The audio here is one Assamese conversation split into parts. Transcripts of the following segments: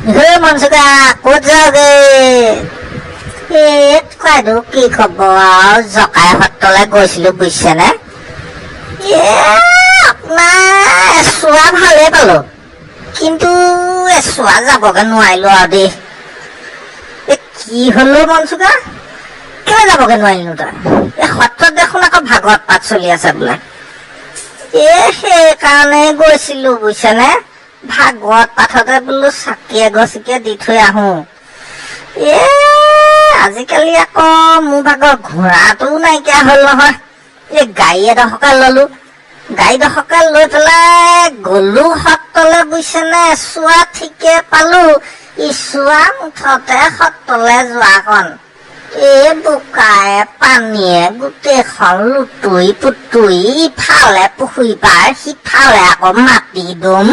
হে মনসুকা ক'ত যাওগে কোৱাটো কি খবৰ জকাই সত্ৰলৈ গৈছিলো বুজিছেনে আপোনাৰ চোৱা ভালেই পালো কিন্তু চোৱা যাবগে নোৱাৰিলো আৰু দেই কি হলো মনসুকা কেলে যাবগে নোৱাৰিলো তই এই সত্ৰত দেখোন আকৌ ভাগৱত পাঠ চলি আছে বোলে সেইকাৰণে গৈছিলো বুজিছেনে ভাগৱত পাঠতে বোলো চাকি এগছিকে দি থৈ আহো আজিকালি আকৌ মোৰ ভাগৰ ঘোঁৰাটোও নাইকিয়া হল নহয় এই গাড়ী এডোখৰকে ললো গাড়ীডোখৰকে লৈ পেলাই গলো সত্ৰলৈ বুজিছেনে চোৱা ঠিকে পালো চোৱা মুঠতে সত্ৰলৈ যোৱাকণ বোকায়ে পানীয়ে গোটেইখন লুটুৰি পুটুৰি ইফালে পুখুৰী পাৰ সিফালে আকৌ মাটি দম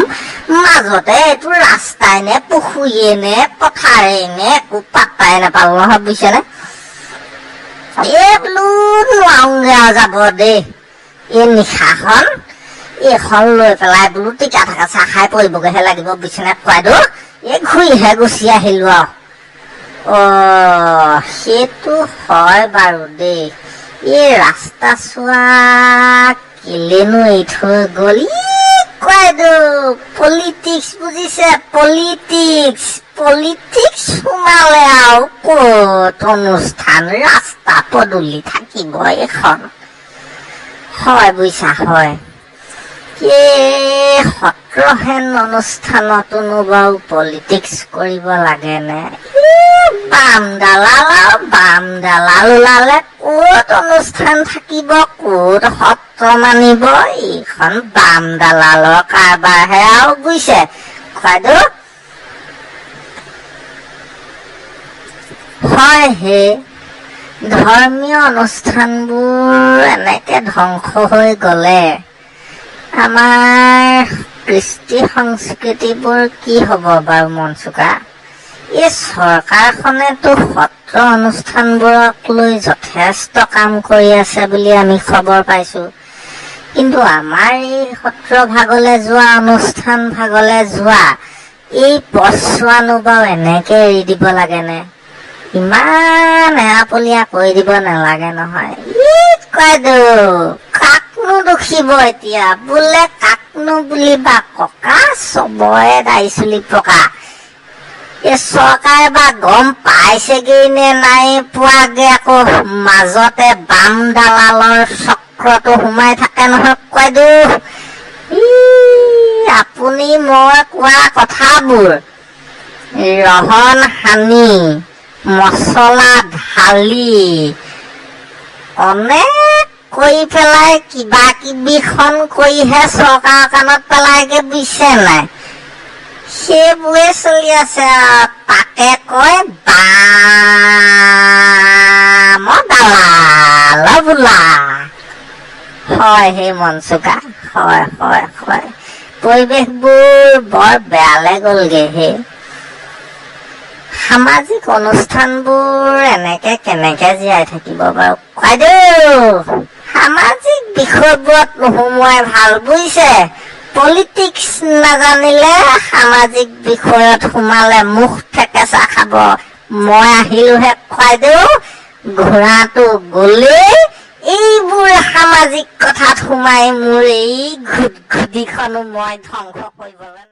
মাজতে এইটো ৰাস্তাই নে পুখুৰীয়ে নে পথাৰে নে একো পাত্তাই নাপালো নহয় বুজিছেনে বোলো নোৱাৰোগে আৰু যাব দেই নিশাখন এইখন লৈ পেলাই বোলো টিকা থাকা চাহ খাই পৰিবগৈহে লাগিব বুজিছেনে কোৱাইদেউ ঘূৰিহে গুচি আহিলো আৰু সেইটো হয় বাৰু দেই এই ৰাস্তা চোৱা কেলেনো এৰি থৈ গল কোৱাইদেউ পলিটিক্স বুজিছে পলিটিক্স সোমালে আৰু ক'ত অনুষ্ঠান ৰাস্তা পদূলি থাকিব এখন হয় বুজিছা হয় সত্ৰহেন অনুষ্ঠানতনো বাৰু পলিটিক্স কৰিব লাগে নে বাম দালাল ওলালে ক'ত অনুষ্ঠান থাকিব ক'ত সত্ৰ মানিব এইখন বাম দালালৰ কাৰবাৰহে আৰু বুজিছে খুৱাইদেউ হয় হে ধৰ্মীয় অনুষ্ঠানবোৰ এনেকে ধ্বংস হৈ গলে আমাৰ কৃষ্টি সংস্কৃতিবোৰ কি হব বাৰু মনসুকা এই চৰকাৰখনেতো সত্ৰ অনুষ্ঠানবোৰক লৈ যথেষ্ট কাম কৰি আছে বুলি আমি খবৰ পাইছো কিন্তু আমাৰ এই সত্ৰ ভাগলৈ যোৱা অনুষ্ঠান ভাগলৈ যোৱা এই পছোৱানো বাৰু এনেকে এৰি দিব লাগেনে ইমান এৰাপলীয়া কৰি দিব নালাগে নহয় কোৱাইদেউ কাকনো দুখিব এতিয়া বোলে কাকনো বুলিবা ককা চবৰে দাড়ি চুলি পকা চৰকাৰে বা গম পাইছেগৈ নে নাই পোৱাগে আকৌ মাজতে বাম দালালৰ চক্ৰটো সোমাই থাকে নহয় কোৱাইদেউ আপুনি মই কোৱা কথাবোৰ ৰহন সানি মছলা ঢালি অনেক কৰি পেলাই কিবা কিবিখন কৰিহে চৰকাৰৰ কাণত পেলাইগে বুজিছে নাই সেইবোৰে চলি আছে তাকে কয় বাম দালাল বোলা হয় সেই মনসুকা হয় পৰিৱেশবোৰ বৰ বেয়ালে গলগে হে সামাজিক অনুষ্ঠানবোৰ এনেকে কেনেকে জীয়াই থাকিব বাৰু কোৱাইদেউ সামাজিক বিষয়বোৰত নোসোমোৱাই ভাল বুজিছে পলিটিক্স নাজানিলে সামাজিক বিষয়ত সোমালে মুখ ঠেকেচা খাব মই আহিলোহে খুৱাইদেউ ঘোঁৰাটো গলেই এইবোৰ সামাজিক কথাত সোমাই মোৰ এই ঘুদিখনো মই ধ্বংস কৰিবলৈ